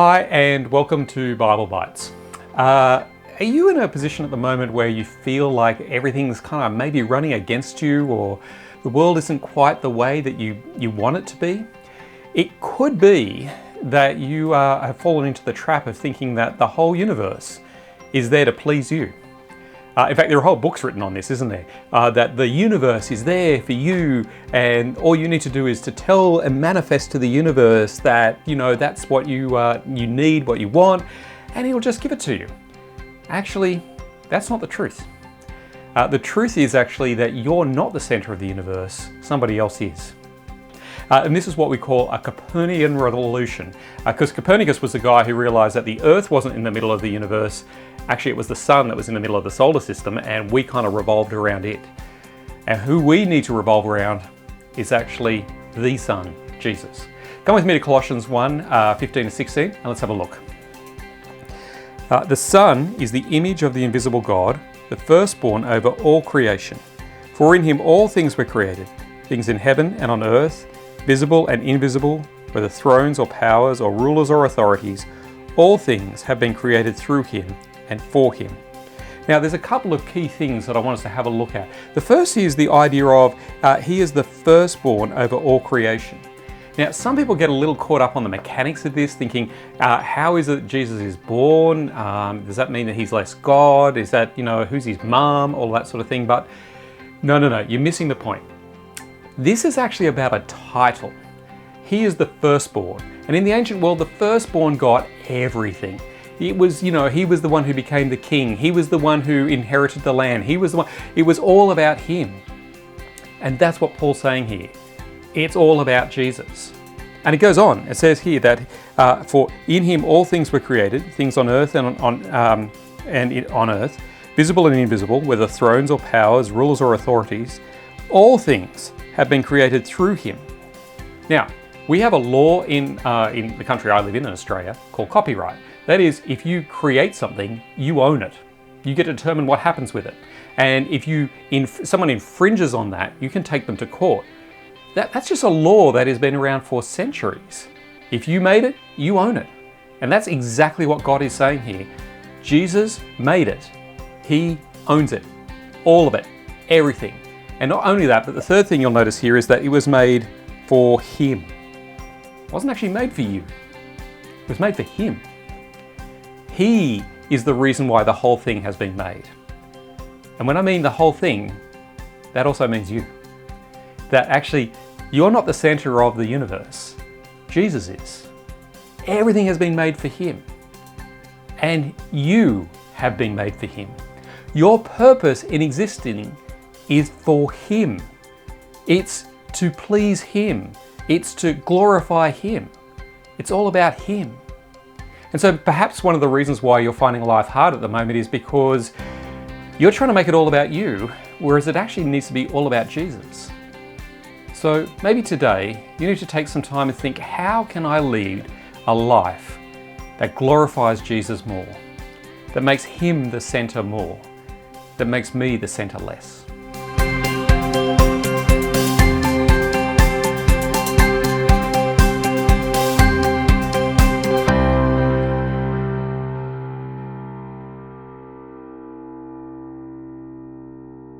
Hi and welcome to Bible Bites. Are you in a position at the moment where you feel like everything's kind of maybe running against you, or the world isn't quite the way that you want it to be? It could be that you have fallen into the trap of thinking that the whole universe is there to please you. In fact, there are whole books written on this, isn't there? That the universe is there for you, and all you need to do is to tell and manifest to the universe that, you know, that's what you need, what you want, and it'll just give it to you. Actually, that's not the truth. The truth is actually that you're not the center of the universe, somebody else is. And this is what we call a Copernican revolution, because Copernicus was the guy who realized that the Earth wasn't in the middle of the universe. Actually, it was the sun that was in the middle of the solar system, and we kind of revolved around it. And who we need to revolve around is actually the Son, Jesus. Come with me to Colossians 1, 15 to 16, and let's have a look. The Son is the image of the invisible God, the firstborn over all creation. For in him all things were created, things in heaven and on earth, visible and invisible, whether thrones or powers or rulers or authorities. All things have been created through him and for him. Now, there's a couple of key things that I want us to have a look at. The first is the idea of he is the firstborn over all creation. Now, some people get a little caught up on the mechanics of this, thinking, how is it Jesus is born? Does that mean that he's less God? Is that, who's his mom? All that sort of thing. But no, you're missing the point. This is actually about a title. He is the firstborn. And in the ancient world, the firstborn got everything. It was, he was the one who became the king. He was the one who inherited the land. He was the one. It was all about him. And that's what Paul's saying here. It's all about Jesus. And it goes on. It says here that for in him all things were created, things on earth and on earth, visible and invisible, whether thrones or powers, rulers or authorities. All things have been created through him. Now, we have a law in the country I live in Australia, called copyright. That is, if you create something, you own it. You get to determine what happens with it. And if someone infringes on that, you can take them to court. That's just a law that has been around for centuries. If you made it, you own it. And that's exactly what God is saying here. Jesus made it. He owns it. All of it. Everything. And not only that, but the third thing you'll notice here is that it was made for him. It wasn't actually made for you. It was made for him. He is the reason why the whole thing has been made. And when I mean the whole thing, that also means you. That actually, you're not the center of the universe. Jesus is. Everything has been made for him. And you have been made for him. Your purpose in existing is for him. It's to please him. It's to glorify him. It's all about him. And so perhaps one of the reasons why you're finding life hard at the moment is because you're trying to make it all about you, whereas it actually needs to be all about Jesus. So maybe today you need to take some time and think, how can I lead a life that glorifies Jesus more, that makes him the center more, that makes me the center less?